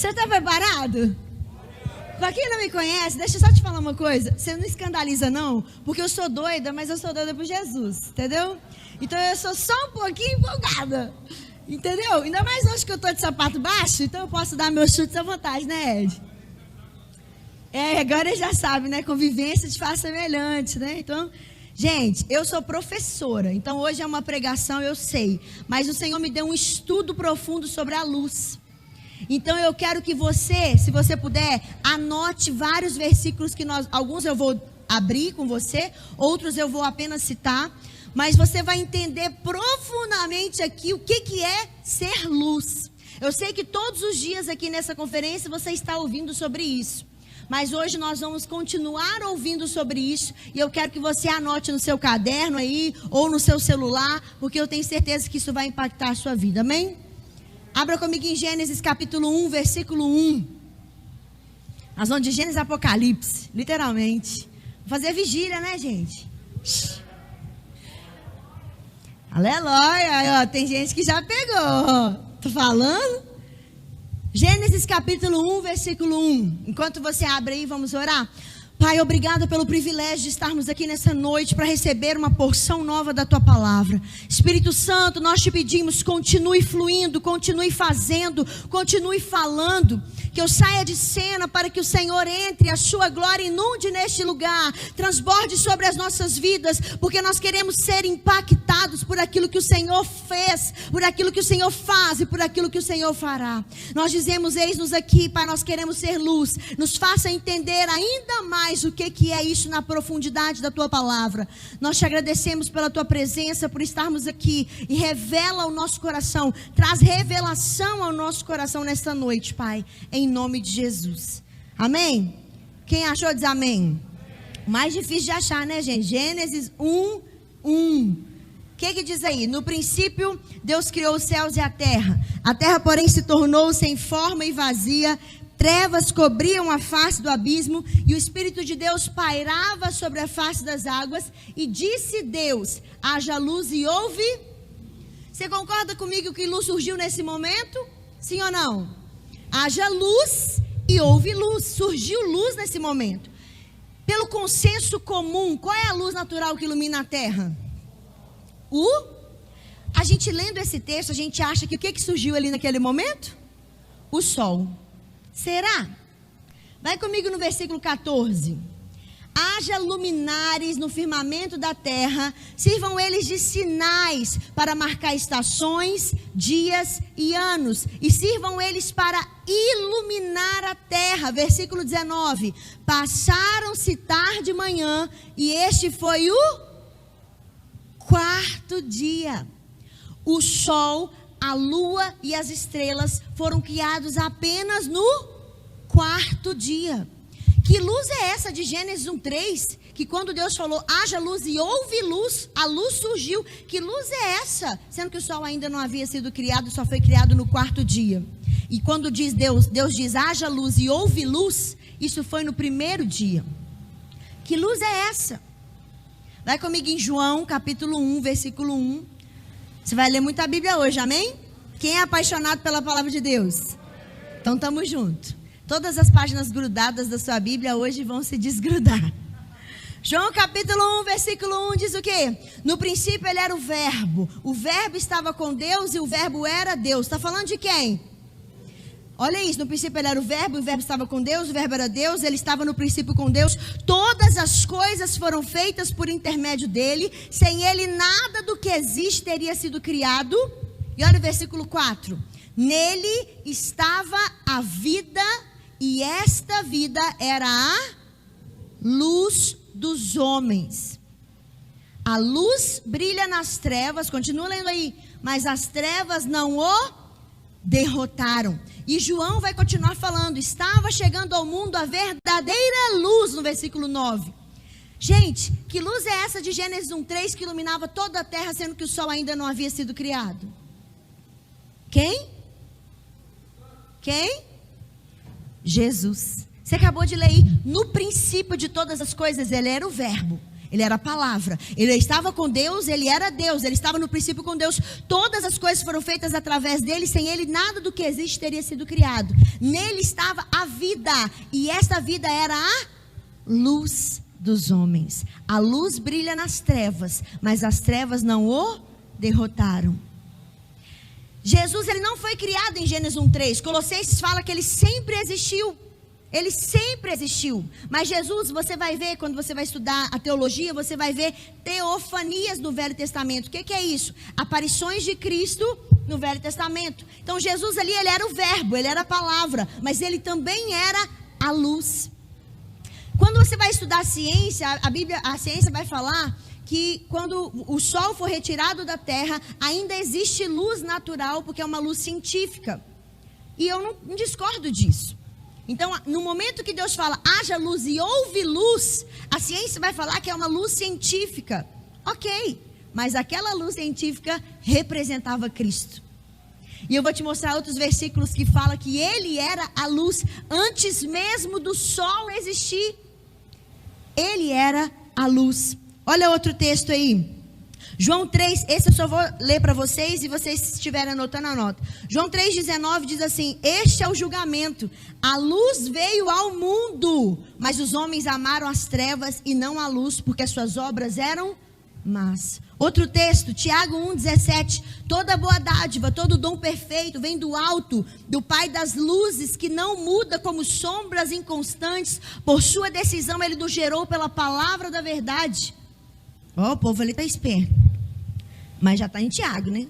Você está preparado? Para quem não me conhece, deixa eu só te falar uma coisa. Você não escandaliza não, porque eu sou doida, mas eu sou doida por Jesus, entendeu? Então eu sou só um pouquinho empolgada, entendeu? Ainda mais hoje que eu estou de sapato baixo, então eu posso dar meus chutes à vontade, né, Ed? Agora ele já sabe, né? Convivência te faz semelhante, né? Então, gente, eu sou professora, então hoje é uma pregação, eu sei. Mas o Senhor me deu um estudo profundo sobre a luz. Então eu quero que você, se você puder, anote vários versículos que alguns eu vou abrir com você, outros eu vou apenas citar, mas você vai entender profundamente aqui o que é ser luz. Eu sei que todos os dias aqui nessa conferência você está ouvindo sobre isso, mas hoje nós vamos continuar ouvindo sobre isso, e eu quero que você anote no seu caderno aí, ou no seu celular, porque eu tenho certeza que isso vai impactar a sua vida, amém? Abra comigo em Gênesis capítulo 1, versículo 1. Nós vamos de Gênesis a Apocalipse, literalmente. Vou fazer vigília, né, gente? Aleluia, aí, ó, tem gente que já pegou. Tô falando? Gênesis capítulo 1, versículo 1. Enquanto você abre aí, vamos orar. Pai, obrigada pelo privilégio de estarmos aqui nessa noite para receber uma porção nova da Tua palavra. Espírito Santo, nós te pedimos, continue fluindo, continue fazendo, continue falando. Que eu saia de cena para que o Senhor entre, a sua glória inunde neste lugar, transborde sobre as nossas vidas, porque nós queremos ser impactados por aquilo que o Senhor fez, por aquilo que o Senhor faz e por aquilo que o Senhor fará. Nós dizemos, eis-nos aqui, Pai, nós queremos ser luz. Nos faça entender ainda mais o que é isso na profundidade da Tua palavra. Nós te agradecemos pela Tua presença, por estarmos aqui, e revela ao nosso coração, traz revelação ao nosso coração nesta noite, Pai, em nome de Jesus, amém? Quem achou diz amém. O mais difícil de achar, né, gente? Gênesis 1, 1. O que diz aí? No princípio Deus criou os céus e a terra, porém se tornou sem forma e vazia, trevas cobriam a face do abismo, e o Espírito de Deus pairava sobre a face das águas, e disse Deus, haja luz, e houve. Você concorda comigo que luz surgiu nesse momento? Sim ou não? Haja luz e houve luz, surgiu luz nesse momento. Pelo consenso comum, qual é a luz natural que ilumina a terra? A gente lendo esse texto, a gente acha que o que surgiu ali naquele momento? O sol. Será? Vai comigo no versículo 14. Haja luminares no firmamento da terra, sirvam eles de sinais para marcar estações, dias e anos, e sirvam eles para iluminar a terra. Versículo 19. Passaram-se tarde e manhã, e este foi o quarto dia. O sol, a lua e as estrelas foram criados apenas no quarto dia. Que luz é essa de Gênesis 1:3? Que quando Deus falou, haja luz e houve luz, a luz surgiu. Que luz é essa? Sendo que o sol ainda não havia sido criado, só foi criado no quarto dia. E quando diz Deus diz, haja luz e houve luz, isso foi no primeiro dia. Que luz é essa? Vai comigo em João, capítulo 1, versículo 1. Você vai ler muita Bíblia hoje, amém? Quem é apaixonado pela palavra de Deus? Então estamos juntos. Todas as páginas grudadas da sua Bíblia hoje vão se desgrudar. João capítulo 1, versículo 1 diz o quê? No princípio ele era o verbo estava com Deus e o verbo era Deus. Está falando de quem? Olha isso, no princípio ele era o verbo estava com Deus, o verbo era Deus, ele estava no princípio com Deus. Todas as coisas foram feitas por intermédio dele, sem ele nada do que existe teria sido criado. E olha o versículo 4. Nele estava a vida, e esta vida era a luz dos homens. A luz brilha nas trevas, continua lendo aí, mas as trevas não o derrotaram. E João vai continuar falando, estava chegando ao mundo a verdadeira luz, no versículo 9. Gente, que luz é essa de Gênesis 1:3 que iluminava toda a terra, sendo que o sol ainda não havia sido criado? Quem? Jesus. Você acabou de ler aí, no princípio de todas as coisas, ele era o verbo. Ele era a palavra. Ele estava com Deus, ele era Deus. Ele estava no princípio com Deus. Todas as coisas foram feitas através dele. Sem ele, nada do que existe teria sido criado. Nele estava a vida. E essa vida era a luz dos homens. A luz brilha nas trevas, mas as trevas não o derrotaram. Jesus, ele não foi criado em Gênesis 1:3. Colossenses fala que ele sempre existiu. Ele sempre existiu. Mas Jesus, você vai ver, quando você vai estudar a teologia, você vai ver teofanias no Velho Testamento. O que é isso? Aparições de Cristo no Velho Testamento. Então Jesus ali, ele era o verbo, ele era a palavra, mas ele também era a luz. Quando você vai estudar a ciência, a ciência vai falar que quando o sol for retirado da terra, ainda existe luz natural, porque é uma luz científica. E eu não discordo disso. Então, no momento que Deus fala, haja luz e houve luz, a ciência vai falar que é uma luz científica. Ok, mas aquela luz científica representava Cristo. E eu vou te mostrar outros versículos que falam que ele era a luz antes mesmo do sol existir. Ele era a luz. Olha outro texto aí. João 3, esse eu só vou ler para vocês, e vocês, se estiverem anotando, anota. João 3,19 diz assim: este é o julgamento. A luz veio ao mundo, mas os homens amaram as trevas e não a luz, porque as suas obras eram más. Outro texto, Tiago 1,17. Toda boa dádiva, todo dom perfeito vem do alto, do Pai das luzes, que não muda como sombras inconstantes. Por sua decisão ele nos gerou pela palavra da verdade. Ó, o povo ali está esperto. Mas já está em Tiago, né?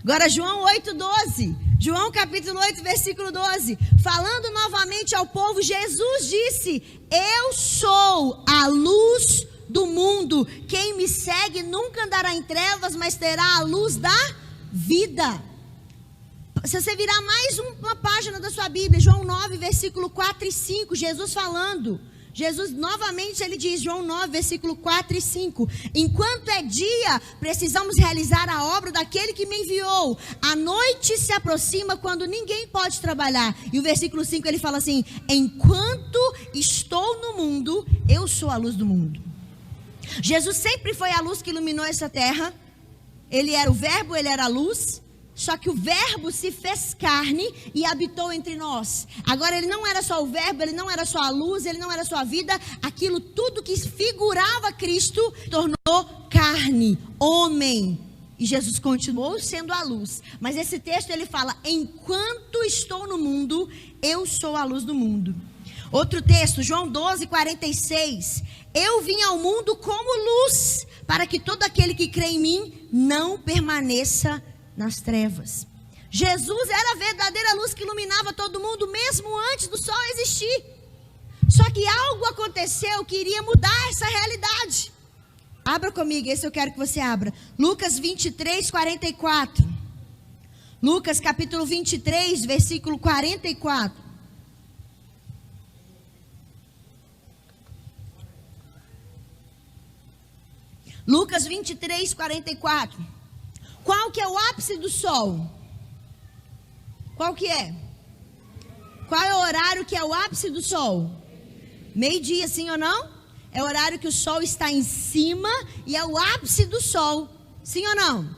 Agora João 8,12. João capítulo 8, versículo 12. Falando novamente ao povo, Jesus disse: eu sou a luz do mundo. Quem me segue nunca andará em trevas, mas terá a luz da vida. Se você virar mais uma página da sua Bíblia, João 9, versículo 4 e 5, Jesus falando. Jesus, novamente, ele diz, João 9, versículo 4 e 5. Enquanto é dia, precisamos realizar a obra daquele que me enviou. A noite se aproxima quando ninguém pode trabalhar. E o versículo 5, ele fala assim: enquanto estou no mundo, eu sou a luz do mundo. Jesus sempre foi a luz que iluminou essa terra. Ele era o verbo, ele era a luz. Só que o verbo se fez carne e habitou entre nós. Agora ele não era só o verbo, ele não era só a luz, ele não era só a vida. Aquilo tudo que figurava Cristo tornou carne, homem. E Jesus continuou sendo a luz. Mas esse texto ele fala: enquanto estou no mundo, eu sou a luz do mundo. Outro texto, João 12, 46. Eu vim ao mundo como luz, para que todo aquele que crê em mim não permaneça nas trevas. Jesus era a verdadeira luz que iluminava todo mundo, mesmo antes do sol existir. Só que algo aconteceu que iria mudar essa realidade. Abra comigo, esse eu quero que você abra. Lucas 23, 44. Lucas capítulo 23, versículo 44. Lucas 23, 44. Qual que é o ápice do sol? Qual que é? Qual é o horário que é o ápice do sol? Meio-dia, sim ou não? É o horário que o sol está em cima e é o ápice do sol. Sim ou não?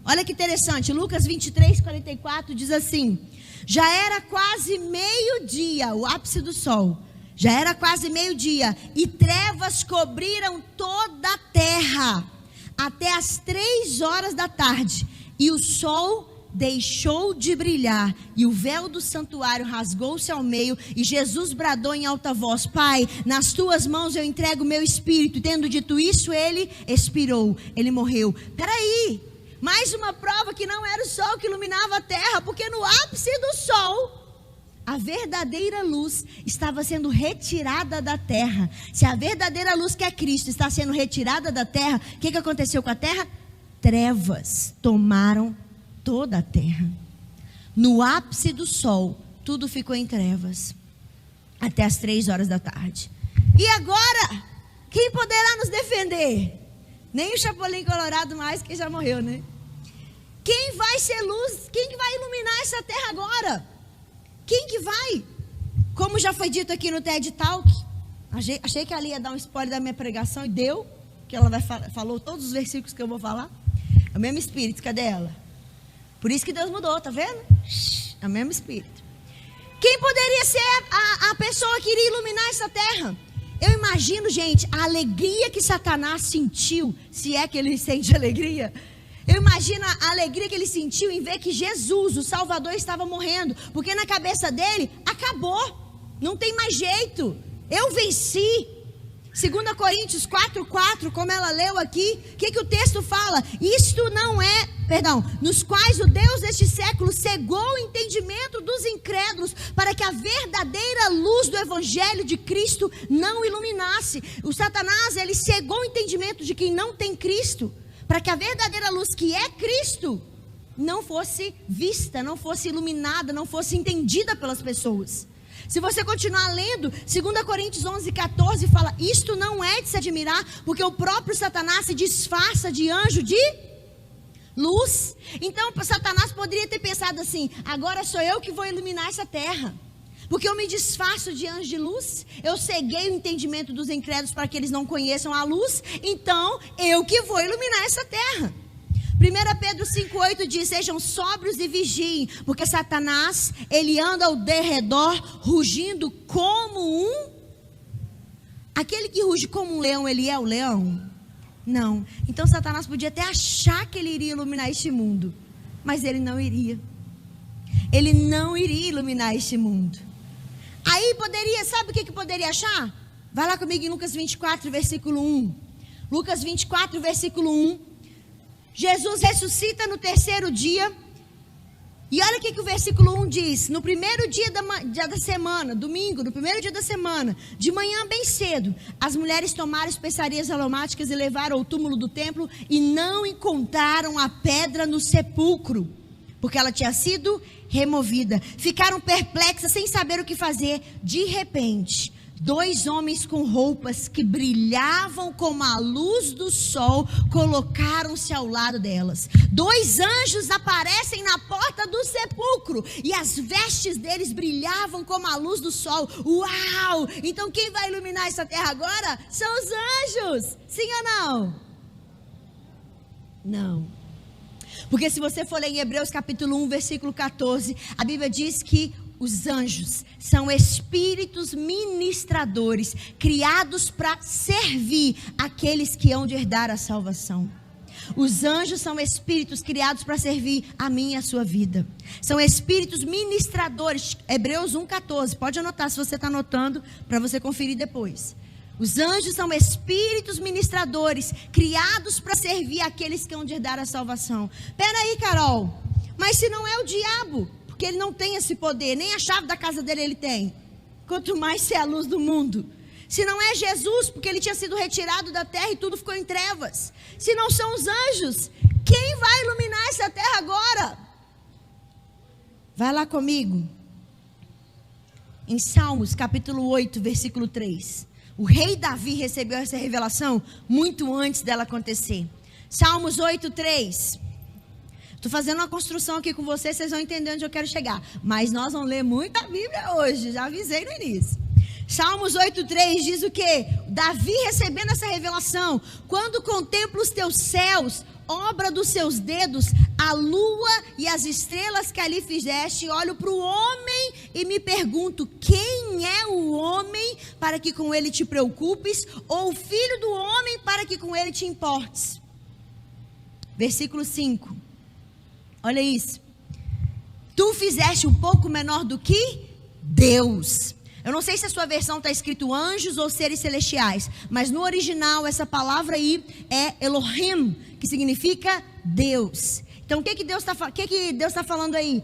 Olha que interessante. Lucas 23, 44 diz assim: já era quase meio-dia, o ápice do sol. Já era quase meio-dia e trevas cobriram toda a terra até as 3 horas da tarde, e o sol deixou de brilhar, e o véu do santuário rasgou-se ao meio, e Jesus bradou em alta voz: Pai, nas tuas mãos eu entrego o meu espírito. Tendo dito isso, ele expirou, ele morreu. Peraí, mais uma prova que não era o sol que iluminava a terra, porque no ápice do sol, a verdadeira luz estava sendo retirada da terra. Se a verdadeira luz, que é Cristo, está sendo retirada da terra, o que aconteceu com a terra? Trevas tomaram toda a terra. No ápice do sol, tudo ficou em trevas, até as 3 horas da tarde. E agora, quem poderá nos defender? Nem o Chapolin Colorado mais, que já morreu, né? Quem vai ser luz? Quem que vai iluminar essa terra agora? Quem que vai? Como já foi dito aqui no TED Talk, achei que ali ia dar um spoiler da minha pregação e deu. que ela falou todos os versículos que eu vou falar. É o mesmo Espírito, cadê ela? Por isso que Deus mudou, tá vendo? É o mesmo Espírito. Quem poderia ser a pessoa que iria iluminar essa terra? Eu imagino, gente, a alegria que Satanás sentiu, se é que ele sente alegria. Eu imagino a alegria que ele sentiu em ver que Jesus, o Salvador, estava morrendo. Porque na cabeça dele, acabou. Não tem mais jeito. Eu venci. 2 Coríntios 4:4, como ela leu aqui, o que o texto fala? Nos quais o Deus deste século cegou o entendimento dos incrédulos, para que a verdadeira luz do Evangelho de Cristo não iluminasse. O Satanás, ele cegou o entendimento de quem não tem Cristo, para que a verdadeira luz que é Cristo não fosse vista, não fosse iluminada, não fosse entendida pelas pessoas. Se você continuar lendo, 2 Coríntios 11:14 fala: isto não é de se admirar, porque o próprio Satanás se disfarça de anjo de luz. Então Satanás poderia ter pensado assim: agora sou eu que vou iluminar essa terra, porque eu me disfarço de anjo de luz, eu ceguei o entendimento dos incrédulos para que eles não conheçam a luz, então eu que vou iluminar essa terra. 1 Pedro 5:8 diz: sejam sóbrios e vigiem, porque Satanás, ele anda ao derredor, rugindo como aquele que ruge como um leão, ele é o leão? Não. Então Satanás podia até achar que ele iria iluminar este mundo, mas ele não iria. Ele não iria iluminar este mundo. Aí poderia, sabe o que poderia achar? Vai lá comigo em Lucas 24, versículo 1. Lucas 24, versículo 1. Jesus ressuscita no terceiro dia. E olha o que o versículo 1 diz. No primeiro dia da semana, domingo, no primeiro dia da semana, de manhã bem cedo, as mulheres tomaram especiarias aromáticas e levaram ao túmulo do templo e não encontraram a pedra no sepulcro, porque ela tinha sido removida. Ficaram perplexas, sem saber o que fazer. De repente, 2 homens com roupas que brilhavam como a luz do sol colocaram-se ao lado delas. 2 anjos aparecem na porta do sepulcro e as vestes deles brilhavam como a luz do sol. Uau! Então quem vai iluminar essa terra agora são os anjos. Sim ou não? Não. Porque se você for ler em Hebreus capítulo 1, versículo 14, a Bíblia diz que os anjos são espíritos ministradores, criados para servir aqueles que hão de herdar a salvação. Os anjos são espíritos criados para servir a mim e a sua vida. São espíritos ministradores. Hebreus 1:14, pode anotar se você está anotando, para você conferir depois. Os anjos são espíritos ministradores, criados para servir aqueles que hão de herdar a salvação. Peraí, Carol, mas se não é o diabo? Porque ele não tem esse poder, nem a chave da casa dele ele tem. Quanto mais ser a luz do mundo. Se não é Jesus, porque ele tinha sido retirado da terra e tudo ficou em trevas. Se não são os anjos, quem vai iluminar essa terra agora? Vai lá comigo. Em Salmos capítulo 8, versículo 3. O rei Davi recebeu essa revelação muito antes dela acontecer. Salmos 8, 3. Estou fazendo uma construção aqui com vocês, vocês vão entender onde eu quero chegar. Mas nós vamos ler muita Bíblia hoje, já avisei no início. Salmos 8,3 diz o quê? Davi recebendo essa revelação: quando contemplo os teus céus, obra dos seus dedos, a lua e as estrelas que ali fizeste, olho para o homem e me pergunto: quem é o homem para que com ele te preocupes? Ou o filho do homem para que com ele te importes? Versículo 5. Olha isso. Tu fizeste um pouco menor do que Deus. Eu não sei se a sua versão está escrito anjos ou seres celestiais, mas no original essa palavra aí é Elohim, que significa Deus. Então o que Deus está falando aí?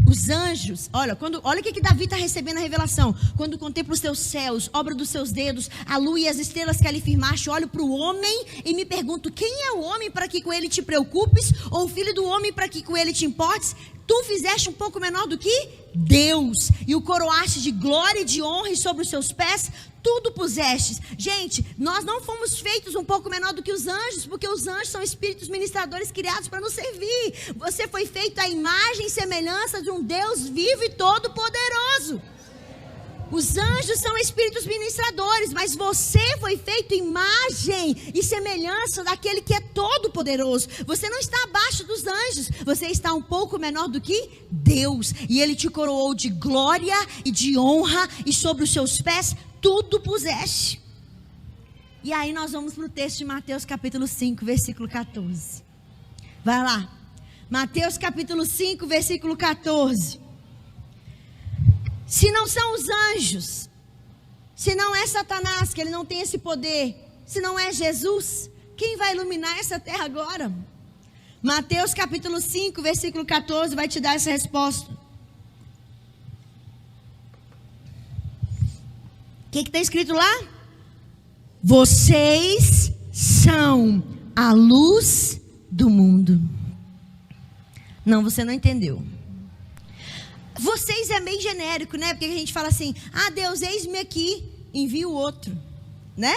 Os anjos, olha o que Davi está recebendo a revelação. Quando contemplo os teus céus, obra dos seus dedos, a lua e as estrelas que ali firmaste, olho para o homem e me pergunto: quem é o homem para que com ele te preocupes? Ou o filho do homem para que com ele te importes? Tu fizeste um pouco menor do que Deus, e o coroaste de glória e de honra, e sobre os seus pés tudo pusestes. Gente, nós não fomos feitos um pouco menor do que os anjos, porque os anjos são espíritos ministradores criados para nos servir. Você foi feito à imagem e semelhança de um Deus vivo e todo poderoso. Os anjos são espíritos ministradores, mas você foi feito imagem e semelhança daquele que é todo poderoso. Você não está abaixo dos anjos, você está um pouco menor do que Deus. E Ele te coroou de glória e de honra, e sobre os seus pés tudo puseste. E aí nós vamos para o texto de Mateus capítulo 5, versículo 14. Vai lá. Mateus capítulo 5, versículo 14. Se não são os anjos, se não é Satanás, que ele não tem esse poder, se não é Jesus, quem vai iluminar essa terra agora? Mateus capítulo 5, versículo 14 vai te dar essa resposta. O que está escrito lá? Vocês são a luz do mundo. Não, você não entendeu. Vocês é meio genérico, né? Porque a gente fala assim: ah, Deus, eis-me aqui, envia o outro, né?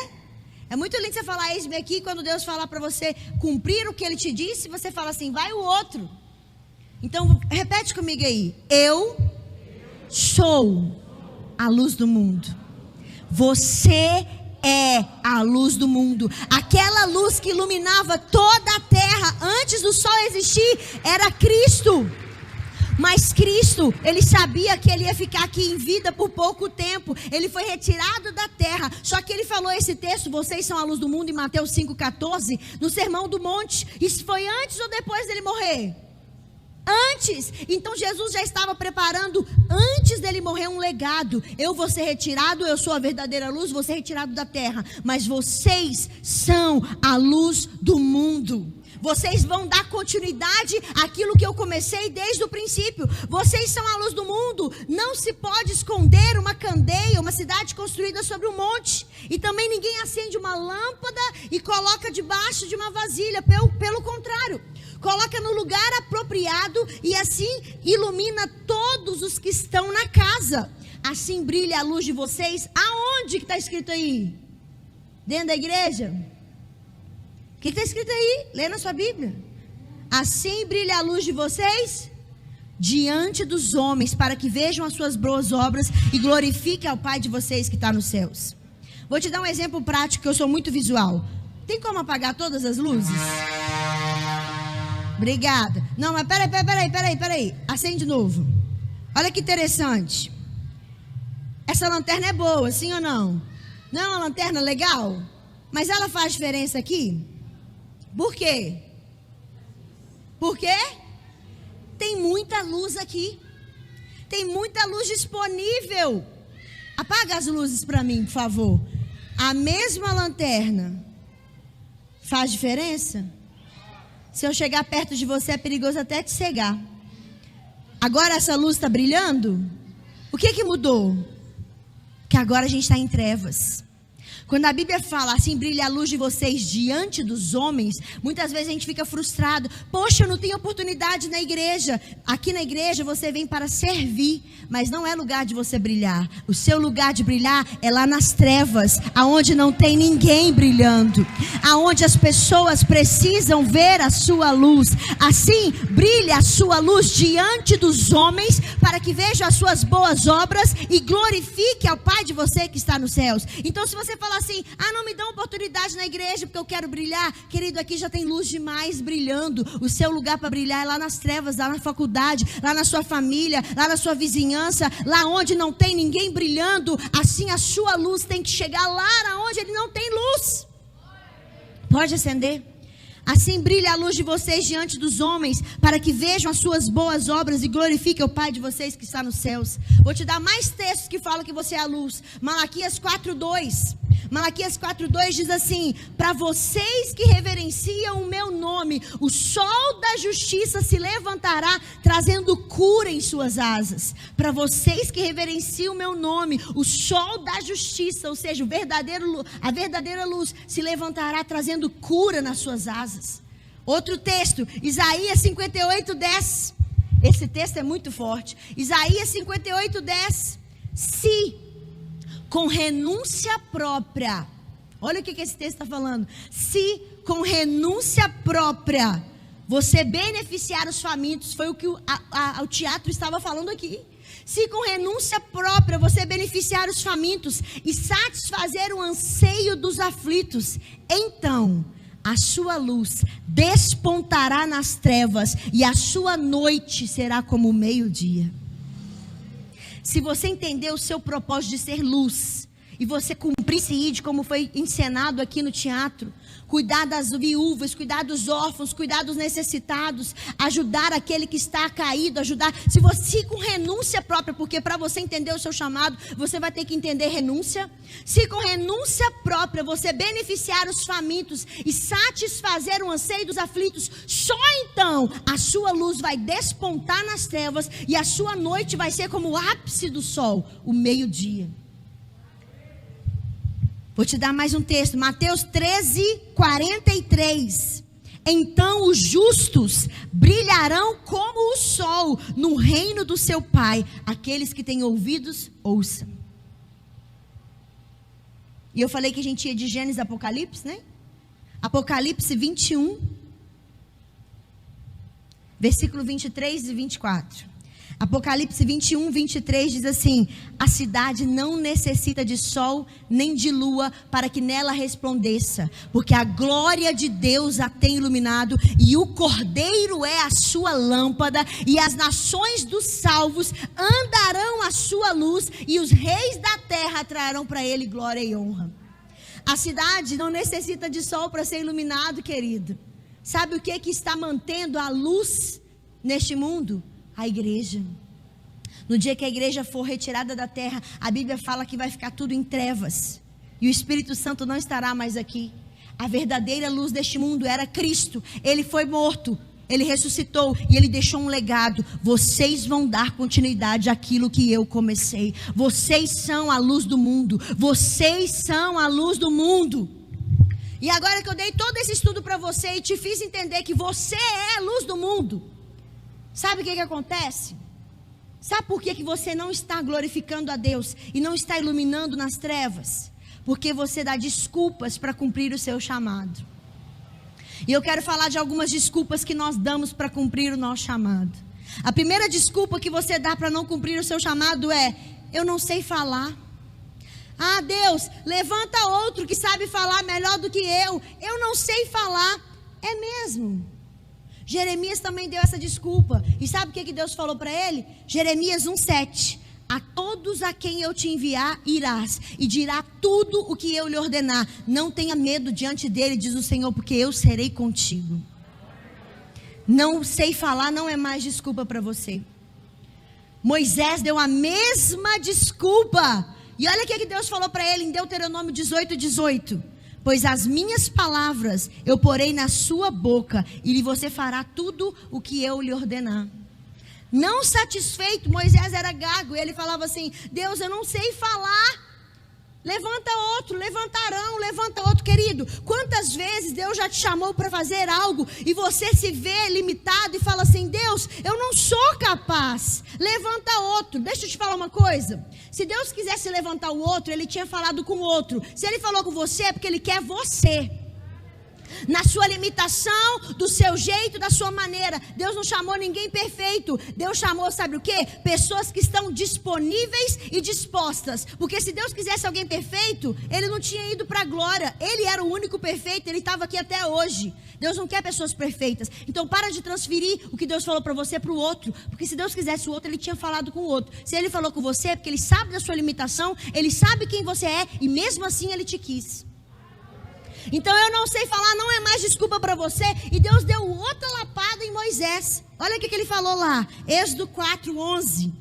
É muito lindo você falar eis-me aqui, quando Deus falar para você cumprir o que Ele te disse, você fala assim, vai o outro. Então, repete comigo aí. Eu sou a luz do mundo. Você é a luz do mundo. Aquela luz que iluminava toda a terra antes do sol existir era Cristo. Mas Cristo, Ele sabia que Ele ia ficar aqui em vida por pouco tempo. Ele foi retirado da terra. Só que Ele falou esse texto, vocês são a luz do mundo, em Mateus 5,14, no Sermão do Monte. Isso foi antes ou depois dele morrer? Antes. Então Jesus já estava preparando, antes dele morrer, um legado. Eu vou ser retirado, eu sou a verdadeira luz, vou ser retirado da terra. Mas vocês são a luz do mundo. Vocês vão dar continuidade àquilo que eu comecei desde o princípio. Vocês são a luz do mundo. Não se pode esconder uma candeia, uma cidade construída sobre um monte. E também ninguém acende uma lâmpada e coloca debaixo de uma vasilha. Pelo contrário, coloca no lugar apropriado e assim ilumina todos os que estão na casa. Assim brilha a luz de vocês. Aonde que está escrito aí? Dentro da igreja? O que está escrito aí? Lê na sua Bíblia. Assim brilha a luz de vocês diante dos homens, para que vejam as suas boas obras e glorifiquem ao Pai de vocês que está nos céus. Vou te dar um exemplo prático, que eu sou muito visual. Tem como apagar todas as luzes? Obrigada. Não, mas peraí. Acende de novo. Olha que interessante. Essa lanterna é boa, sim ou não? Não é uma lanterna legal? Mas ela faz diferença aqui? Por quê? Por quê? Tem muita luz aqui. Tem muita luz disponível. Apaga as luzes para mim, por favor. A mesma lanterna faz diferença? Se eu chegar perto de você, é perigoso até te cegar. Agora essa luz está brilhando? O que mudou? Que agora a gente está em trevas. Quando a Bíblia fala assim, brilha a luz de vocês diante dos homens, muitas vezes a gente fica frustrado. Poxa, eu não tenho oportunidade na igreja. Aqui na igreja você vem para servir, mas não é lugar de você brilhar. O seu lugar de brilhar é lá nas trevas, aonde não tem ninguém brilhando, aonde as pessoas precisam ver a sua luz. Assim, brilha a sua luz diante dos homens, para que vejam as suas boas obras e glorifique ao Pai de você que está nos céus. Então, se você falar assim, não me dá oportunidade na igreja porque eu quero brilhar, querido, aqui já tem luz demais brilhando. O seu lugar para brilhar é lá nas trevas, lá na faculdade, lá na sua família, lá na sua vizinhança, lá onde não tem ninguém brilhando. Assim a sua luz tem que chegar lá onde ele não tem luz. Pode acender. Assim brilha a luz de vocês diante dos homens, para que vejam as suas boas obras e glorifiquem o Pai de vocês que está nos céus. Vou te dar mais textos que falam que você é a luz. Malaquias 4:2. Malaquias 4:2 diz assim: para vocês que reverenciam o meu nome, o sol da justiça se levantará, trazendo cura em suas asas. Para vocês que reverenciam o meu nome, o sol da justiça, ou seja, a verdadeira luz, se levantará, trazendo cura nas suas asas. Outro texto, Isaías 58:10. Esse texto é muito forte. Isaías 58:10. Se com renúncia própria, olha o que esse texto está falando. Se com renúncia própria você beneficiar os famintos, foi o que o teatro estava falando aqui. Se com renúncia própria você beneficiar os famintos e satisfazer o anseio dos aflitos, então a sua luz despontará nas trevas e a sua noite será como o meio-dia. Se você entender o seu propósito de ser luz e você cumprir esse ID, como foi encenado aqui no teatro, cuidar das viúvas, cuidar dos órfãos, cuidar dos necessitados, ajudar aquele que está caído, ajudar. Se você com renúncia própria, porque para você entender o seu chamado, você vai ter que entender renúncia. Se com renúncia própria você beneficiar os famintos e satisfazer o anseio dos aflitos, só então a sua luz vai despontar nas trevas e a sua noite vai ser como o ápice do sol, o meio-dia. Vou te dar mais um texto, Mateus 13:43. Então os justos brilharão como o sol no reino do seu Pai. Aqueles que têm ouvidos, ouçam. E eu falei que a gente ia de Gênesis a Apocalipse, né? Apocalipse 21, versículo 23 e 24. Apocalipse 21, 23 diz assim: a cidade não necessita de sol nem de lua para que nela resplandeça, porque a glória de Deus a tem iluminado, e o Cordeiro é a sua lâmpada, e as nações dos salvos andarão à sua luz, e os reis da terra trarão para ele glória e honra. A cidade não necessita de sol para ser iluminado, querido. Sabe o que está mantendo a luz neste mundo? A igreja. No dia que a igreja for retirada da terra, a Bíblia fala que vai ficar tudo em trevas, e o Espírito Santo não estará mais aqui. A verdadeira luz deste mundo era Cristo. Ele foi morto, ele ressuscitou e ele deixou um legado. Vocês vão dar continuidade àquilo que eu comecei. Vocês são a luz do mundo. Vocês são a luz do mundo. E agora que eu dei todo esse estudo para você e te fiz entender que você é a luz do mundo, sabe o que acontece? Sabe por que você não está glorificando a Deus e não está iluminando nas trevas? Porque você dá desculpas para cumprir o seu chamado. E eu quero falar de algumas desculpas que nós damos para cumprir o nosso chamado. A primeira desculpa que você dá para não cumprir o seu chamado é: eu não sei falar. Ah, Deus, levanta outro que sabe falar melhor do que eu. Eu não sei falar. É mesmo. Jeremias também deu essa desculpa. E sabe o que Deus falou para ele? Jeremias 1:7. A todos a quem eu te enviar irás, e dirá tudo o que eu lhe ordenar. Não tenha medo diante dele, diz o Senhor, porque eu serei contigo. Não sei falar não é mais desculpa para você. Moisés deu a mesma desculpa. E olha o que Deus falou para ele em Deuteronômio 18:18. Pois as minhas palavras eu porei na sua boca, e você fará tudo o que eu lhe ordenar. Não satisfeito, Moisés era gago, e ele falava assim: Deus, eu não sei falar. Levanta outro, levantarão, levanta outro. Querido, quantas vezes Deus já te chamou para fazer algo e você se vê limitado e fala assim: Deus, eu não sou capaz, levanta outro. Deixa eu te falar uma coisa: se Deus quisesse levantar o outro, Ele tinha falado com o outro. Se Ele falou com você, é porque Ele quer você. Na sua limitação, do seu jeito, da sua maneira. Deus não chamou ninguém perfeito. Deus chamou, sabe o quê? Pessoas que estão disponíveis e dispostas. Porque se Deus quisesse alguém perfeito, Ele não tinha ido para a glória. Ele era o único perfeito, Ele estava aqui até hoje. Deus não quer pessoas perfeitas. Então para de transferir o que Deus falou para você para o outro. Porque se Deus quisesse o outro, Ele tinha falado com o outro. Se Ele falou com você, é porque Ele sabe da sua limitação, Ele sabe quem você é, e mesmo assim Ele te quis. Então eu não sei falar não é mais desculpa para você. E Deus deu outra lapada em Moisés. Olha o que ele falou lá, Êxodo 4:11.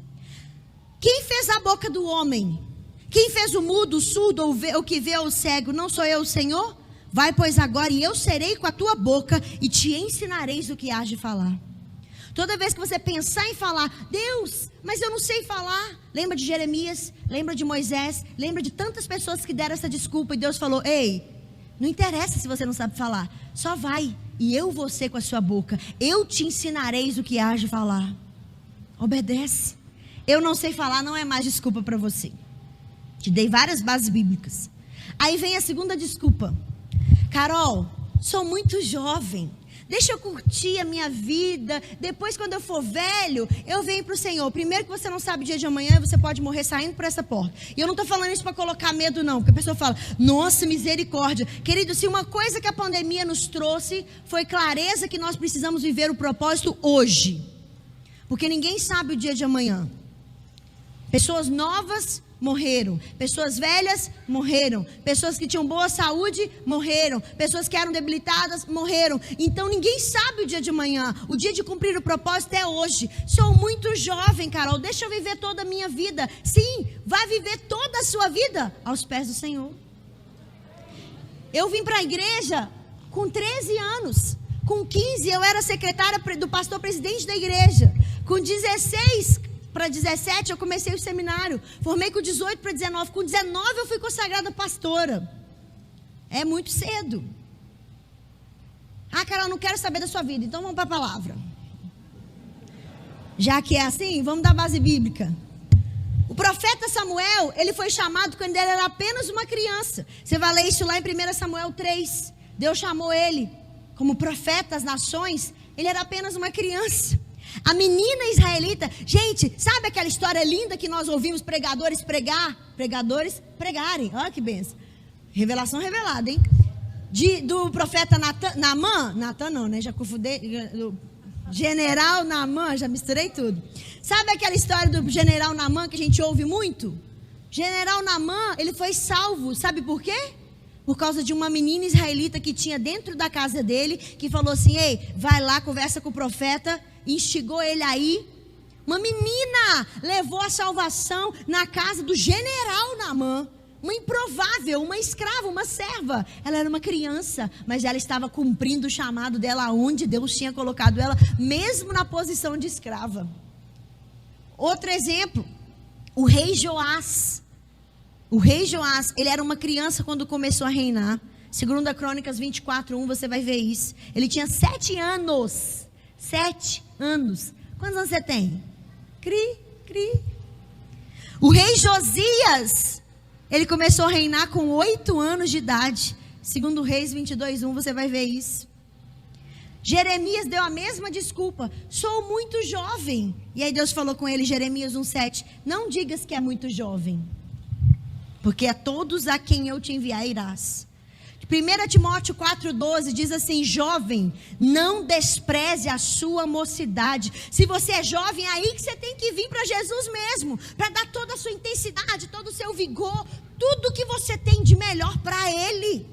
Quem fez a boca do homem? Quem fez o mudo, o surdo, o que vê, o cego? Não sou eu, o Senhor? Vai, pois, agora, e eu serei com a tua boca, e te ensinareis o que hás de falar. Toda vez que você pensar em falar: Deus, mas eu não sei falar, lembra de Jeremias, lembra de Moisés, lembra de tantas pessoas que deram essa desculpa. E Deus falou: ei, não interessa se você não sabe falar, só vai, e eu vou ser com a sua boca. Eu te ensinareis o que hás de falar. Obedece. Eu não sei falar não é mais desculpa para você. Te dei várias bases bíblicas. Aí vem a segunda desculpa: Carol, sou muito jovem, deixa eu curtir a minha vida, depois quando eu for velho, eu venho para o Senhor. Primeiro que você não sabe o dia de amanhã, você pode morrer saindo por essa porta. E eu não estou falando isso para colocar medo não, porque a pessoa fala, nossa, misericórdia. Querido, se uma coisa que a pandemia nos trouxe, foi clareza que nós precisamos viver o propósito hoje. Porque ninguém sabe o dia de amanhã. Pessoas novas morreram, pessoas velhas morreram, pessoas que tinham boa saúde morreram, pessoas que eram debilitadas morreram. Então ninguém sabe o dia de amanhã. O dia de cumprir o propósito é hoje. Sou muito jovem, Carol, deixa eu viver toda a minha vida. Sim, vai viver toda a sua vida aos pés do Senhor. Eu vim para a igreja com 13 anos. Com 15 eu era secretária do pastor presidente da igreja. Com 16 para 17 eu comecei o seminário. Formei com 18 para 19. Com 19 eu fui consagrada pastora. É muito cedo. Ah, Carol, não quero saber da sua vida. Então vamos para a palavra. Já que é assim, vamos dar base bíblica. O profeta Samuel, ele foi chamado quando ele era apenas uma criança. Você vai ler isso lá em 1 Samuel 3. Deus chamou ele como profeta às nações. Ele era apenas uma criança. A menina israelita, gente, sabe aquela história linda que nós ouvimos pregadores pregarem? Olha que benção. Revelação revelada, hein? Do profeta Natan não, né? Já confundei. General Naamã, já misturei tudo. Sabe aquela história do general Naamã que a gente ouve muito? General Naamã, ele foi salvo, sabe por quê? Por causa de uma menina israelita que tinha dentro da casa dele, que falou assim, ei, vai lá, conversa com o profeta, instigou ele aí. Uma menina levou a salvação na casa do general Naamã. Uma improvável, uma escrava, uma serva. Ela era uma criança, mas ela estava cumprindo o chamado dela onde Deus tinha colocado ela, mesmo na posição de escrava. Outro exemplo, o rei Joás. O rei Joás, ele era uma criança quando começou a reinar. 2 Crônicas 24:1, você vai ver isso. Ele tinha 7 anos. 7 anos. Quantos anos você tem? Cri. O rei Josias, ele começou a reinar com 8 anos de idade. 2 Reis 22:1, você vai ver isso. Jeremias deu a mesma desculpa. Sou muito jovem. E aí Deus falou com ele, Jeremias 1:7. Não digas que é muito jovem, porque a todos a quem eu te enviar irás. 1 Timóteo 4:12 diz assim, jovem, não despreze a sua mocidade. Se você é jovem, é aí que você tem que vir para Jesus mesmo, para dar toda a sua intensidade, todo o seu vigor, tudo que você tem de melhor para Ele.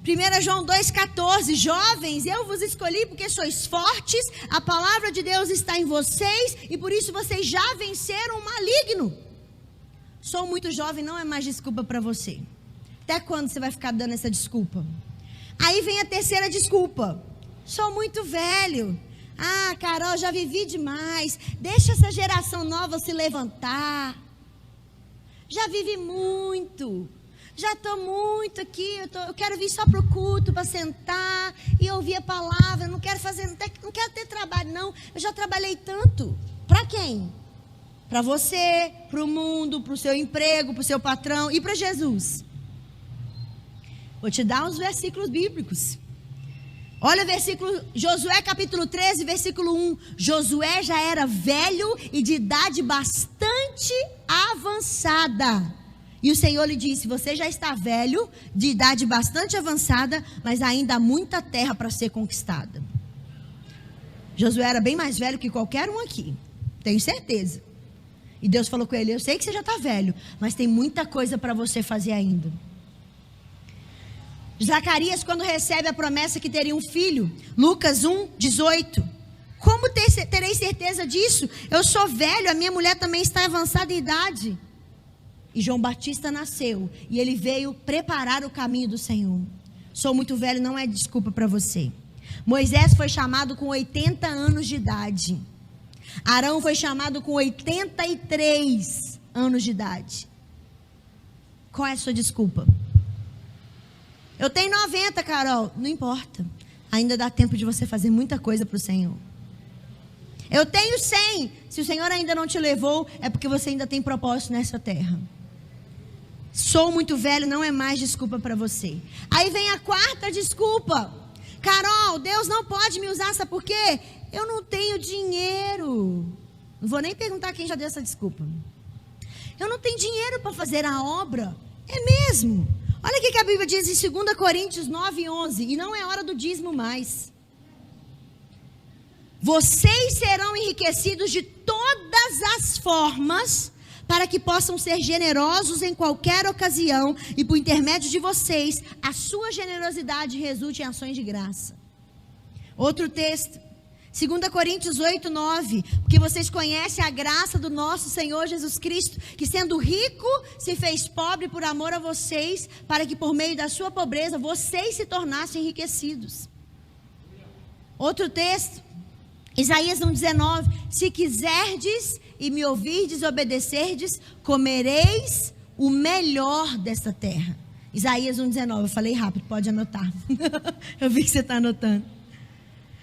1 João 2,14, jovens, eu vos escolhi porque sois fortes, a palavra de Deus está em vocês, e por isso vocês já venceram o maligno. Sou muito jovem, não é mais desculpa para você. Até quando você vai ficar dando essa desculpa? Aí vem a terceira desculpa. Sou muito velho. Ah, Carol, já vivi demais. Deixa essa geração nova se levantar. Já vivi muito. Já estou muito aqui. Eu quero vir só para o culto, para sentar e ouvir a palavra. Não quero ter trabalho, não. Eu já trabalhei tanto. Para quem? Para você, para o mundo, para o seu emprego, para o seu patrão e para Jesus. Vou te dar uns versículos bíblicos. Olha o versículo, Josué capítulo 13, versículo 1. Josué já era velho e de idade bastante avançada. E o Senhor lhe disse, você já está velho, de idade bastante avançada, mas ainda há muita terra para ser conquistada. Josué era bem mais velho que qualquer um aqui, tenho certeza. E Deus falou com ele, eu sei que você já está velho, mas tem muita coisa para você fazer ainda. Zacarias, quando recebe a promessa que teria um filho, Lucas 1:18. Como terei certeza disso? Eu sou velho, a minha mulher também está avançada em idade. E João Batista nasceu, e ele veio preparar o caminho do Senhor. Sou muito velho, não é desculpa para você. Moisés foi chamado com 80 anos de idade. Arão foi chamado com 83 anos de idade. Qual é a sua desculpa? Eu tenho 90, Carol. Não importa. Ainda dá tempo de você fazer muita coisa para o Senhor. Eu tenho 100. Se o Senhor ainda não te levou, é porque você ainda tem propósito nessa terra. Sou muito velho, não é mais desculpa para você. Aí vem a quarta desculpa. Carol, Deus não pode me usar, sabe por quê? Eu não tenho dinheiro. Não vou nem perguntar quem já deu essa desculpa. Eu não tenho dinheiro para fazer a obra. É mesmo. Olha o que a Bíblia diz em 2 Coríntios 9:11. E não é hora do dízimo mais. Vocês serão enriquecidos de todas as formas, para que possam ser generosos em qualquer ocasião, e por intermédio de vocês, a sua generosidade resulte em ações de graça. Outro texto, 2 Coríntios 8:9, porque vocês conhecem a graça do nosso Senhor Jesus Cristo, que sendo rico, se fez pobre por amor a vocês, para que por meio da sua pobreza, vocês se tornassem enriquecidos. Outro texto, Isaías 1:19, se quiserdes e me ouvirdes e obedecerdes, comereis o melhor desta terra. Isaías 1:19, eu falei rápido, pode anotar. Eu vi que você está anotando.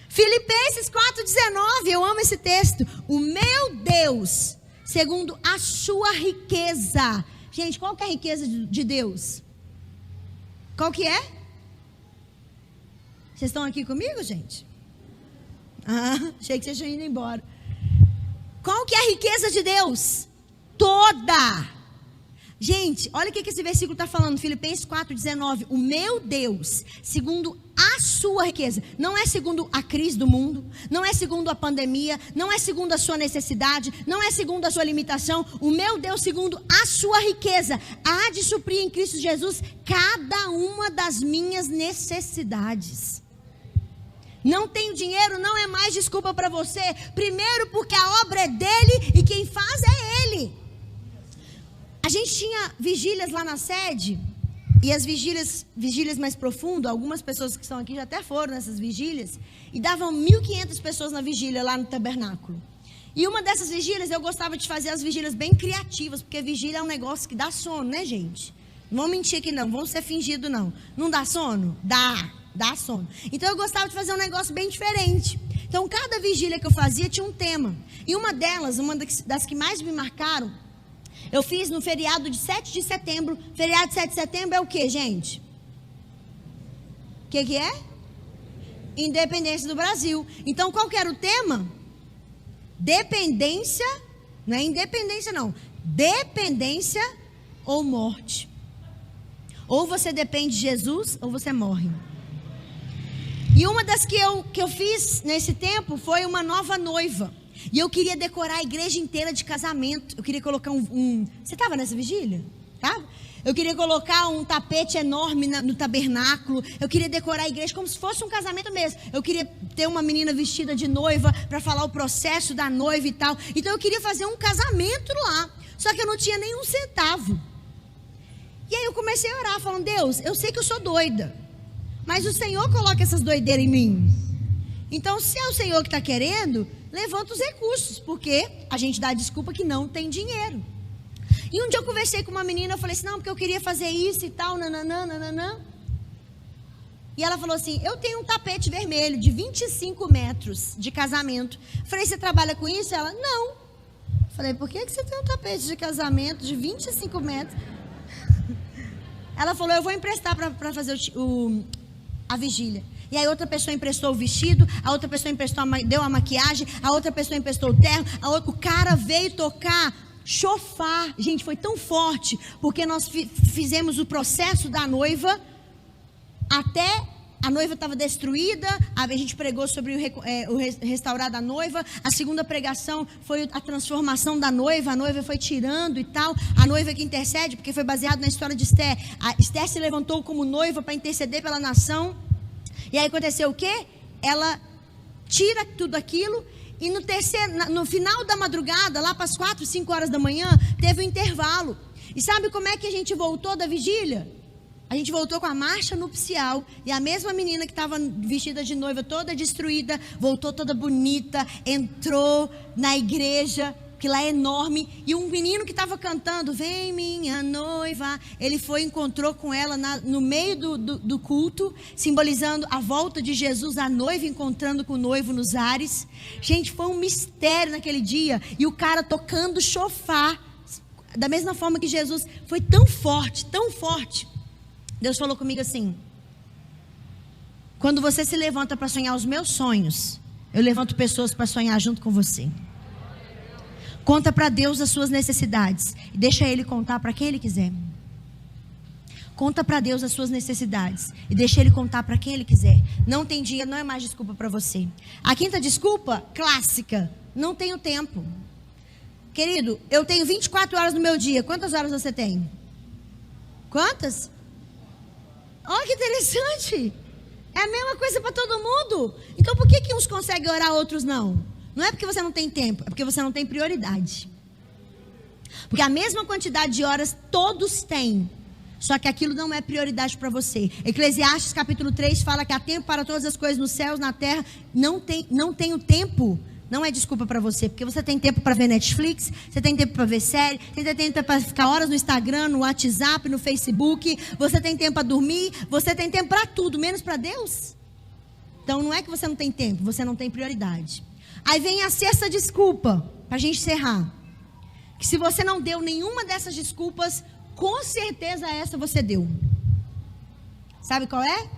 Filipenses 4:19, eu amo esse texto. O meu Deus, segundo a sua riqueza. Gente, qual que é a riqueza de Deus? Qual que é? Vocês estão aqui comigo, gente? Achei que vocês tinham ido embora. Qual que é a riqueza de Deus? Toda. Gente, olha o que esse versículo está falando, Filipenses 4:19. O meu Deus, segundo a sua riqueza, não é segundo a crise do mundo, não é segundo a pandemia, não é segundo a sua necessidade, não é segundo a sua limitação. O meu Deus, segundo a sua riqueza, há de suprir em Cristo Jesus cada uma das minhas necessidades. Não tenho dinheiro, não é mais desculpa para você. Primeiro porque a obra é dele e quem faz é ele. A gente tinha vigílias lá na sede, e as vigílias mais profundas, algumas pessoas que estão aqui já até foram nessas vigílias, e davam 1.500 pessoas na vigília lá no tabernáculo. E uma dessas vigílias, eu gostava de fazer as vigílias bem criativas, porque vigília é um negócio que dá sono, né, gente? Não vamos mentir aqui não, vamos ser fingido não. Não dá sono? Dá sono. Então eu gostava de fazer um negócio bem diferente. Então cada vigília que eu fazia tinha um tema. E uma delas, uma das que mais me marcaram, eu fiz no feriado de 7 de setembro. Feriado de 7 de setembro é o que, gente? O que é? Independência do Brasil. Então qual que era o tema? Dependência, não é independência não. Dependência ou morte. Ou você depende de Jesus ou você morre. E uma das que eu fiz nesse tempo foi uma nova noiva. E eu queria decorar a igreja inteira de casamento. Eu queria colocar Você estava nessa vigília? Tá? Eu queria colocar um tapete enorme no tabernáculo. Eu queria decorar a igreja como se fosse um casamento mesmo. Eu queria ter uma menina vestida de noiva para falar o processo da noiva e tal. Então eu queria fazer um casamento lá. Só que eu não tinha nenhum centavo. E aí eu comecei a orar, falando: Deus, eu sei que eu sou doida, mas o Senhor coloca essas doideiras em mim. Então, se é o Senhor que está querendo, levanta os recursos, porque a gente dá a desculpa que não tem dinheiro. E um dia eu conversei com uma menina, eu falei assim: não, porque eu queria fazer isso e tal, nananã. E ela falou assim: eu tenho um tapete vermelho de 25 metros de casamento. Eu falei: você trabalha com isso? Ela: não. Eu falei: por que você tem um tapete de casamento de 25 metros? Ela falou: eu vou emprestar para fazer a vigília. E aí outra pessoa emprestou o vestido, a outra pessoa deu a maquiagem, a outra pessoa emprestou o terno, o cara veio tocar chofar. Gente, foi tão forte, porque nós fizemos o processo da noiva, até a noiva estava destruída, a gente pregou sobre o restaurar da noiva. A segunda pregação foi a transformação da noiva, a noiva foi tirando e tal, a noiva que intercede, porque foi baseado na história de Esther. A Esther se levantou como noiva para interceder pela nação. E aí aconteceu o quê? Ela tira tudo aquilo. E no final da madrugada, lá para as 4, 5 horas da manhã, teve um intervalo. E sabe como é que a gente voltou da vigília? A gente voltou com a marcha nupcial. E a mesma menina que estava vestida de noiva, toda destruída, voltou toda bonita, entrou na igreja, que lá é enorme. E um menino que estava cantando: vem minha noiva, ele foi e encontrou com ela no meio do culto, simbolizando a volta de Jesus, a noiva encontrando com o noivo nos ares. Gente, foi um mistério naquele dia. E o cara tocando chofar, da mesma forma que Jesus. Foi tão forte, tão forte. Deus falou comigo assim: Quando você se levanta para sonhar os meus sonhos, eu levanto pessoas para sonhar junto com você. Conta para Deus as suas necessidades e deixa Ele contar para quem Ele quiser. Conta para Deus as suas necessidades e deixa Ele contar para quem Ele quiser. Não tem dinheiro, não é mais desculpa para você. A quinta desculpa, clássica, não tenho tempo. Querido, eu tenho 24 horas no meu dia. Quantas horas você tem? Quantas? Olha que interessante. É a mesma coisa para todo mundo. Então por que uns conseguem orar, outros não? Não é porque você não tem tempo, é porque você não tem prioridade. Porque a mesma quantidade de horas todos têm. Só que aquilo não é prioridade para você. Eclesiastes capítulo 3 fala que há tempo para todas as coisas nos céus, na terra. Não tem o tempo. Não é desculpa para você. Porque você tem tempo para ver Netflix. Você tem tempo para ver série. Você tem tempo para ficar horas no Instagram, no WhatsApp, no Facebook. Você tem tempo para dormir. Você tem tempo para tudo, menos para Deus. Então não é que você não tem tempo. Você não tem prioridade. Aí vem a sexta desculpa. Para a gente encerrar. Que se você não deu nenhuma dessas desculpas, com certeza essa você deu. Sabe qual é?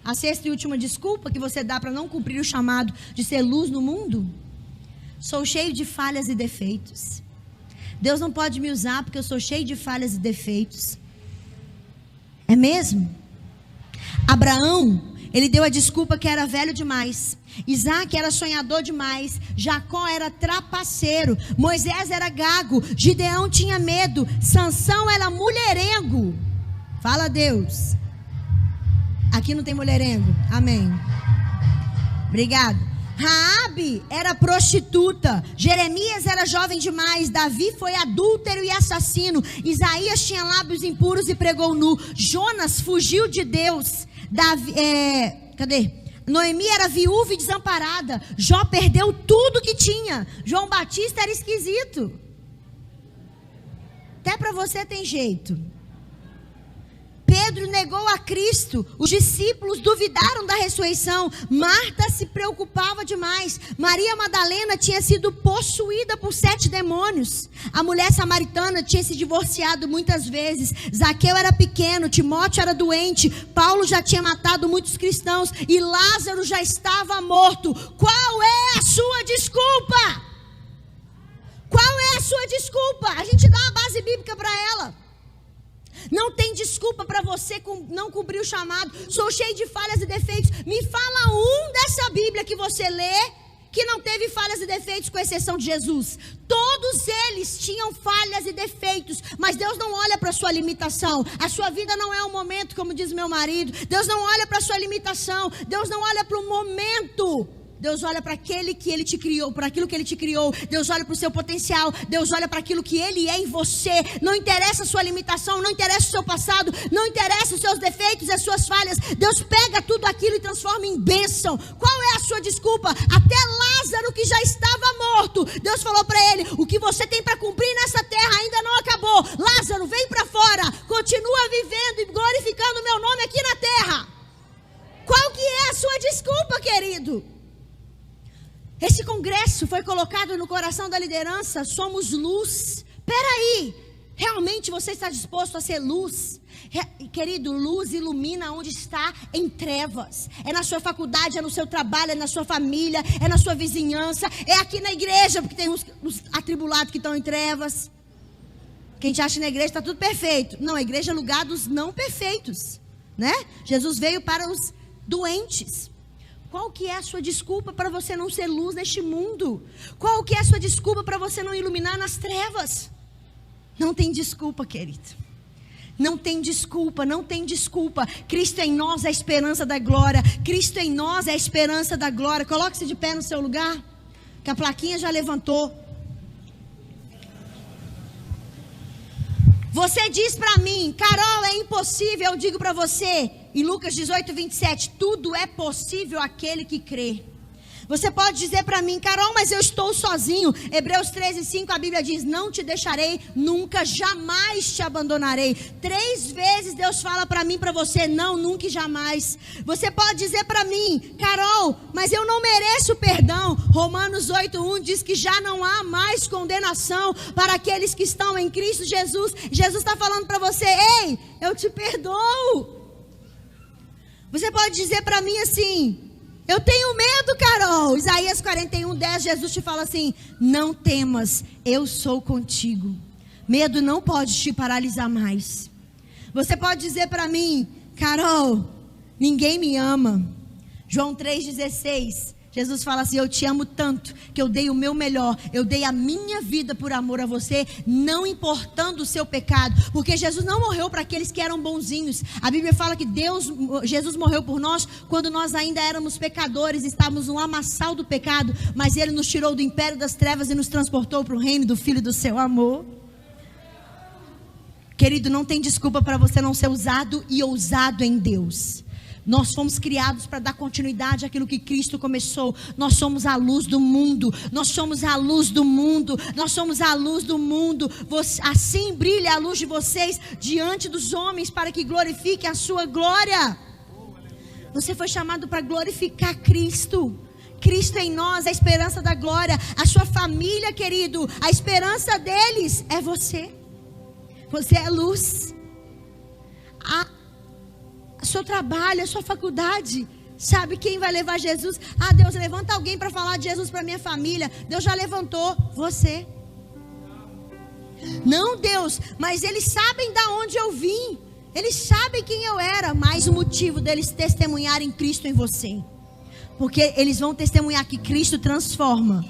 A sexta e última desculpa que você dá para não cumprir o chamado de ser luz no mundo. Sou cheio de falhas e defeitos. Deus não pode me usar porque eu sou cheio de falhas e defeitos. É mesmo? Abraão, ele deu a desculpa que era velho demais. Isaac era sonhador demais. Jacó era trapaceiro. Moisés era gago. Gideão tinha medo. Sansão era mulherengo. Fala a Deus. Aqui não tem mulherengo. Amém. Obrigado. Raabe era prostituta. Jeremias era jovem demais. Davi foi adúltero e assassino. Isaías tinha lábios impuros e pregou nu. Jonas fugiu de Deus. Noemi era viúva e desamparada. Jó perdeu tudo que tinha. João Batista era esquisito. Até para você tem jeito. Pedro negou a Cristo. Os discípulos duvidaram da ressurreição. Marta se preocupava demais. Maria Madalena tinha sido possuída por 7 demônios. A mulher samaritana tinha se divorciado muitas vezes. Zaqueu era pequeno. Timóteo era doente. Paulo já tinha matado muitos cristãos. E Lázaro já estava morto. Qual é a sua desculpa? Qual é a sua desculpa? A gente dá uma base bíblica para ela. Não tem desculpa para você não cumprir o chamado. Sou cheio de falhas e defeitos. Me fala um dessa Bíblia que você lê que não teve falhas e defeitos, com exceção de Jesus. Todos eles tinham falhas e defeitos, mas Deus não olha para a sua limitação. A sua vida não é um momento, como diz meu marido. Deus não olha para a sua limitação. Deus não olha para o momento. Deus olha para aquele que Ele te criou, para aquilo que Ele te criou. Deus olha para o seu potencial. Deus olha para aquilo que Ele é em você. Não interessa a sua limitação, não interessa o seu passado, não interessa os seus defeitos e as suas falhas. Deus pega tudo aquilo e transforma em bênção. Qual é a sua desculpa? Até Lázaro, que já estava morto, Deus falou para ele: o que você tem para cumprir nessa terra ainda não acabou. Lázaro, vem para fora, continua vivendo e glorificando o meu nome aqui na terra. Qual que é a sua desculpa, querido? Esse congresso foi colocado no coração da liderança. Somos luz. Peraí, realmente você está disposto a ser luz? Querido, luz ilumina onde está em trevas. É na sua faculdade, é no seu trabalho, é na sua família, é na sua vizinhança, é aqui na igreja, porque tem os atribulados que estão em trevas. Quem te acha na igreja está tudo perfeito. Não, a igreja é lugar dos não perfeitos, né? Jesus veio para os doentes. Qual que é a sua desculpa para você não ser luz neste mundo? Qual que é a sua desculpa para você não iluminar nas trevas? Não tem desculpa, querido. Não tem desculpa, não tem desculpa. Cristo em nós é a esperança da glória. Cristo em nós é a esperança da glória. Coloque-se de pé no seu lugar, que a plaquinha já levantou. Você diz para mim: Carol, é impossível. Eu digo para você, em Lucas 18, 27, tudo é possível àquele que crê. Você pode dizer para mim: Carol, mas eu estou sozinho. Hebreus 13, 5, a Bíblia diz: não te deixarei, nunca, jamais te abandonarei. 3 vezes Deus fala para mim, para você: não, nunca e jamais. Você pode dizer para mim: Carol, mas eu não mereço perdão. Romanos 8, 1 diz que já não há mais condenação para aqueles que estão em Cristo Jesus. Jesus está falando para você: ei, eu te perdoo. Você pode dizer para mim assim: eu tenho medo, Carol. Isaías 41:10, Jesus te fala assim: não temas, eu sou contigo. Medo não pode te paralisar mais. Você pode dizer para mim: Carol, ninguém me ama. João 3,16, Jesus fala assim: eu te amo tanto que eu dei o meu melhor, eu dei a minha vida por amor a você, não importando o seu pecado, porque Jesus não morreu para aqueles que eram bonzinhos. A Bíblia fala que Jesus morreu por nós quando nós ainda éramos pecadores, estávamos no lamaçal do pecado, mas Ele nos tirou do império das trevas e nos transportou para o reino do Filho do seu amor. Querido, não tem desculpa para você não ser usado e ousado em Deus. Nós fomos criados para dar continuidade àquilo que Cristo começou. Nós somos a luz do mundo. Nós somos a luz do mundo. Nós somos a luz do mundo. Assim brilha a luz de vocês diante dos homens, para que glorifiquem a sua glória. Você foi chamado para glorificar Cristo. Cristo em nós, a esperança da glória. A sua família, querido, a esperança deles é você. Você é luz. Seu trabalho, a sua faculdade, sabe quem vai levar Jesus? Deus, levanta alguém para falar de Jesus para minha família. Deus já levantou você. Não, Deus, mas eles sabem de onde eu vim. Eles sabem quem eu era. Mais um motivo deles testemunharem Cristo em você, porque eles vão testemunhar que Cristo transforma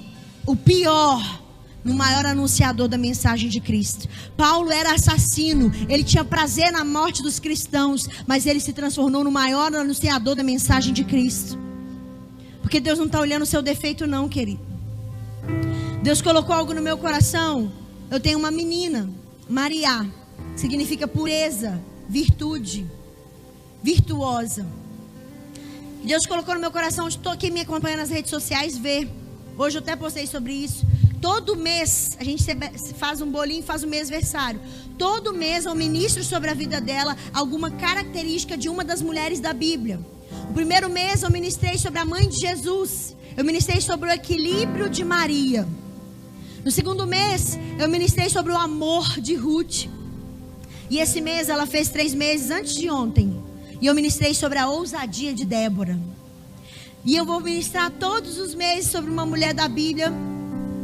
o pior no maior anunciador da mensagem de Cristo. Paulo era assassino, ele tinha prazer na morte dos cristãos, mas ele se transformou no maior anunciador da mensagem de Cristo. Porque Deus não está olhando o seu defeito não, querido. Deus colocou algo no meu coração. Eu tenho uma menina, Maria, que significa pureza, virtude, virtuosa. Deus colocou no meu coração, quem me acompanha nas redes sociais vê. Hoje eu até postei sobre isso. Todo mês, a gente faz um bolinho, faz o mêsversário. Todo mês eu ministro sobre a vida dela alguma característica de uma das mulheres da Bíblia. O primeiro mês eu ministrei sobre a mãe de Jesus. Eu ministrei sobre o equilíbrio de Maria. No segundo mês, eu ministrei sobre o amor de Ruth. E esse mês, ela fez 3 meses antes de ontem. E eu ministrei sobre a ousadia de Débora. E eu vou ministrar todos os meses sobre uma mulher da Bíblia.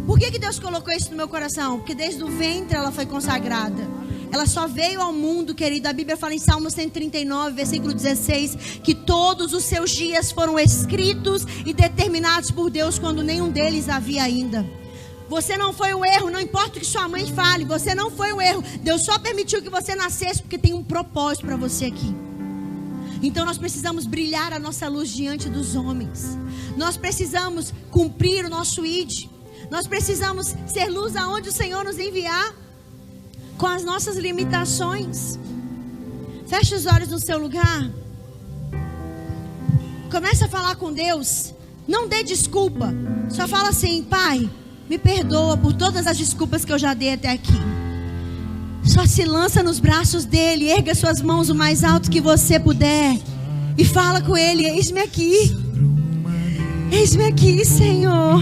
Por que Deus colocou isso no meu coração? Porque desde o ventre ela foi consagrada. Ela só veio ao mundo, querido. A Bíblia fala em Salmo 139, versículo 16, que todos os seus dias foram escritos e determinados por Deus, quando nenhum deles havia ainda. Você não foi o erro, não importa o que sua mãe fale, você não foi o erro. Deus só permitiu que você nascesse porque tem um propósito para você aqui. Então nós precisamos brilhar a nossa luz diante dos homens. Nós precisamos cumprir o nosso ID. Nós precisamos ser luz aonde o Senhor nos enviar, com as nossas limitações. Feche os olhos no seu lugar. Comece a falar com Deus. Não dê desculpa. Só fala assim: Pai, me perdoa por todas as desculpas que eu já dei até aqui. Só se lança nos braços dele. Erga suas mãos o mais alto que você puder e fala com ele: eis-me aqui. Eis-me aqui, Senhor.